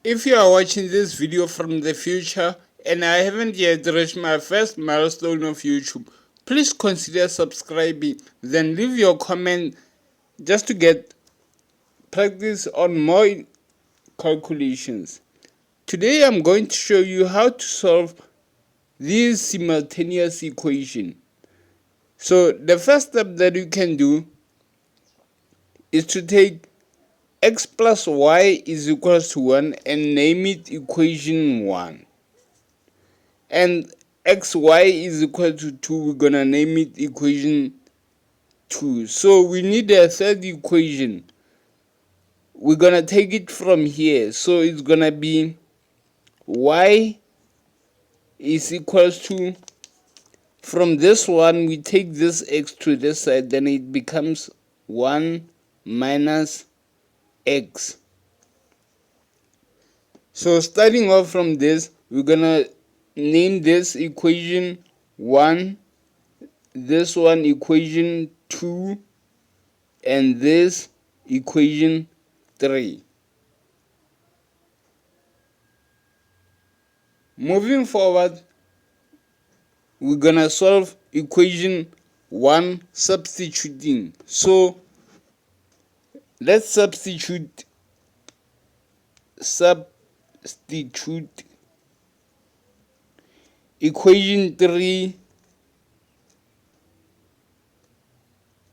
If you are watching this video from the future and I haven't yet reached my first milestone of YouTube, please consider subscribing, then leave your comment just to get practice on more calculations. Today I'm going to show you how to solve this simultaneous equation. So the first step that you can do is to take x plus y is equals to 1 and name it equation 1. And xy is equal to 2, we're gonna name it equation 2. So we need a third equation. We're gonna take it from here. So it's gonna be y is equals to, from this one we take this x to this side, then it becomes 1 minus x. So starting off from this, we're gonna name this equation 1, this one equation 2, and this equation 3. Moving forward, we're gonna solve equation 1 substituting. So let's substitute equation 3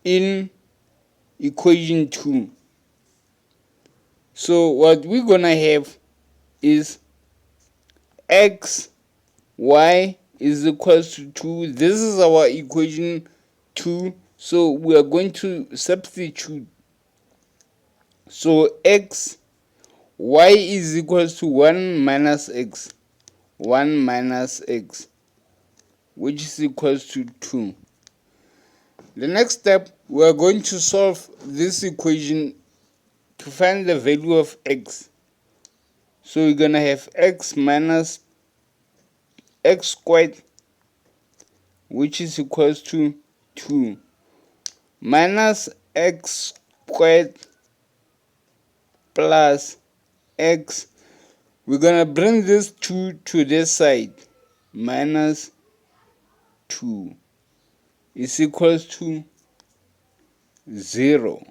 in equation 2. So what we're gonna have is x y is equals to 2. This is our equation 2, so we are going to substitute. So x y is equals to 1 minus x, 1 minus x, which is equals to 2. The next step, we are going to solve this equation to find the value of x. So we're gonna have x minus x squared, which is equals to 2, minus x squared plus x. We're gonna bring this 2 to this side, minus 2 is equals to 0.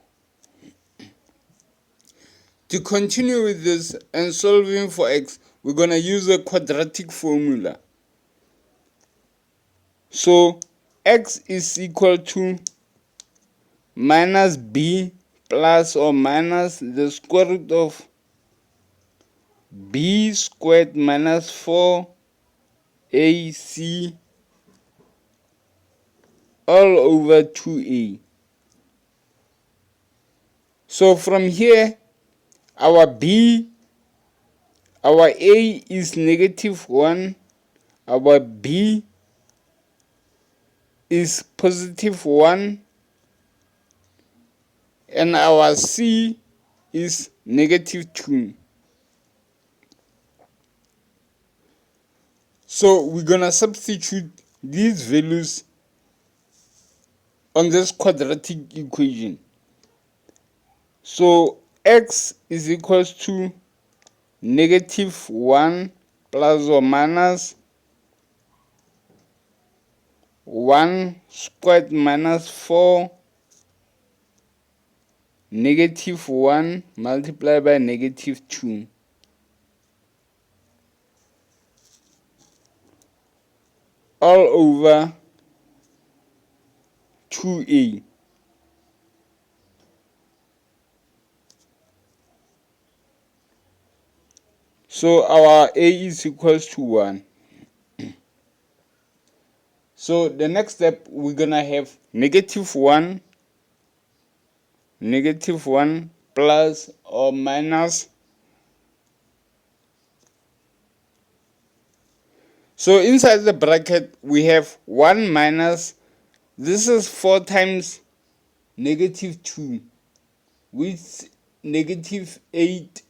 To continue with this and solving for x, we're gonna use a quadratic formula. So x is equal to minus b plus or minus the square root of b squared minus 4ac all over 2a. So from here, our a is negative 1, our b is positive 1, and our c is negative 2. So we're gonna substitute these values on this quadratic equation. So x is equals to negative 1 plus or minus 1 squared minus 4 negative 1 multiplied by negative 2 all over 2a. So our a is equals to 1. So the next step, we're gonna have negative 1 plus or minus. So inside the bracket we have 1 minus, this is 4 times negative 2, with negative 8.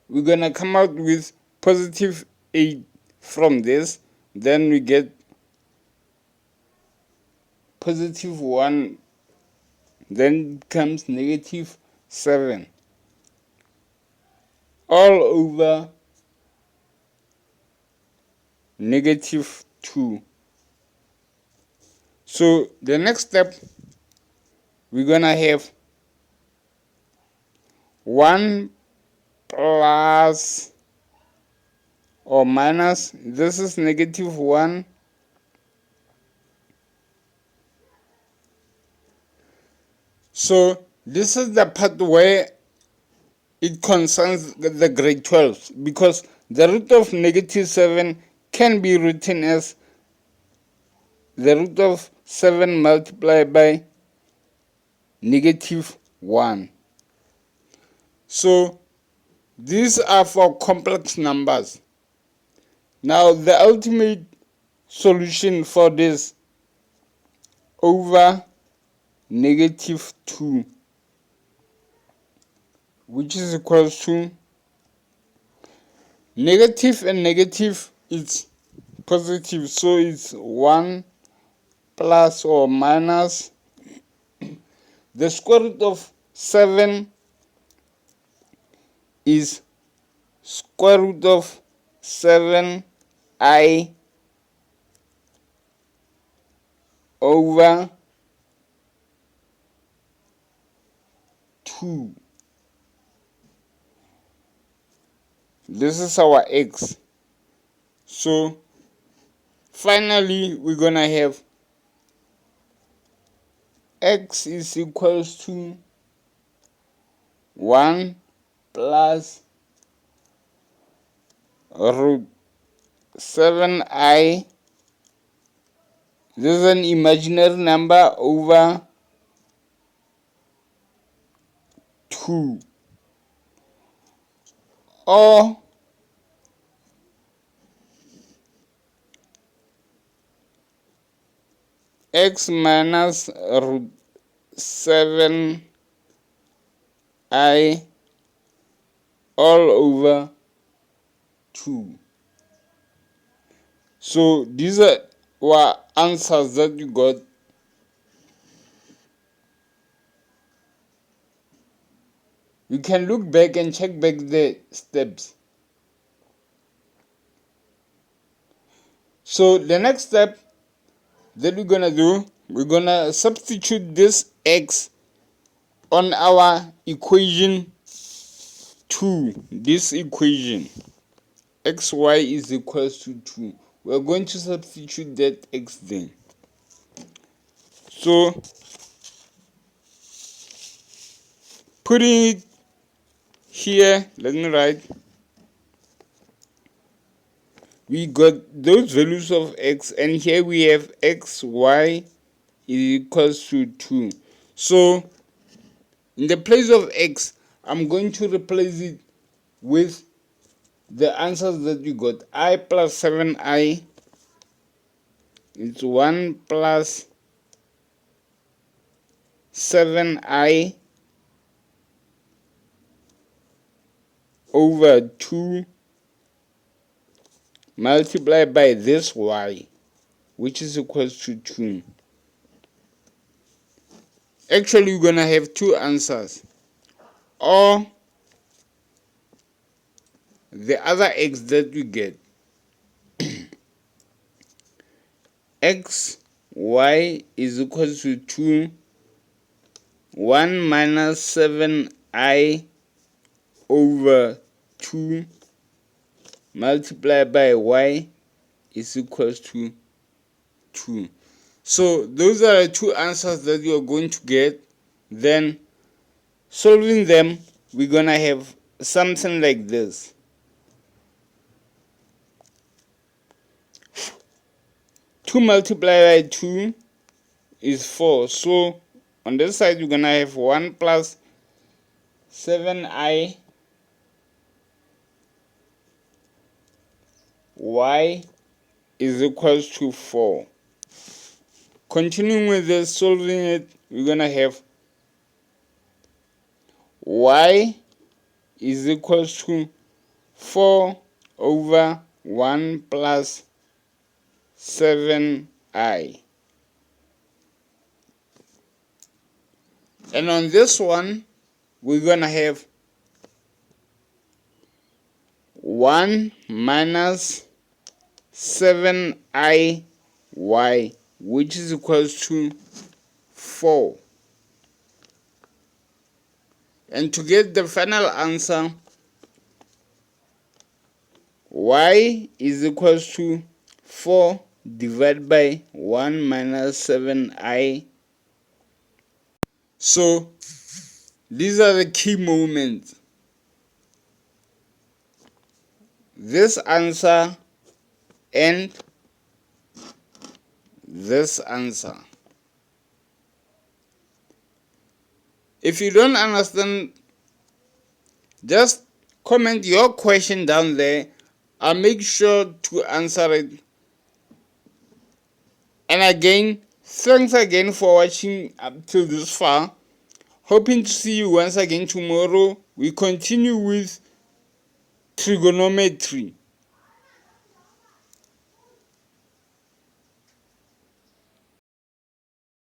We're gonna come out with positive 8 from this. Then we get positive 1, then comes negative 7 all over -2. So the next step, we're gonna have 1 plus or minus, this is -1, so this is the part where it concerns the grade 12, because the root of -7 can be written as the root of 7 multiplied by -1. So these are for complex numbers. Now the ultimate solution for this over -2, which is equals to negative and negative, it's positive, so it's 1 plus or minus the square root of 7 is square root of 7i over 2. This is our x. So finally we're gonna have x is equals to 1 plus root 7i, this is an imaginary number, over 2, or x minus root 7i all over 2. So these were answers that you got. You can look back and check back the steps. So the next step that we're gonna do, we're gonna substitute this x on our equation 2, this equation xy is equals to 2. We're going to substitute that x then. So putting it here, let me write, we got those values of x, and here we have xy is equals to 2. So in the place of x, I'm going to replace it with the answers that you got. I plus 7i, it's 1 plus 7i over 2 multiplied by this y, which is equals to 2. Actually, we're gonna have two answers, or the other x that we get, x y is equals to 2, 1 minus 7i over 2 multiplied by y is equals to 2. So those are the two answers that you are going to get. Then solving them, we're gonna have something like this. 2 multiplied by 2 is 4. So on this side you're gonna have 1 plus 7i y is equals to 4. Continuing with this, solving it, we're gonna have y is equals to 4 over 1 plus 7i. And on this one, we're gonna have 1 minus 7iy, which is equals to 4. And to get the final answer, y is equals to 4 divided by 1 minus 7i. So these are the key moments. This answer and this answer. If you don't understand, just comment your question down there. I'll make sure to answer it. And again, thanks again for watching up till this far. Hoping to see you once again tomorrow. We continue with trigonometry.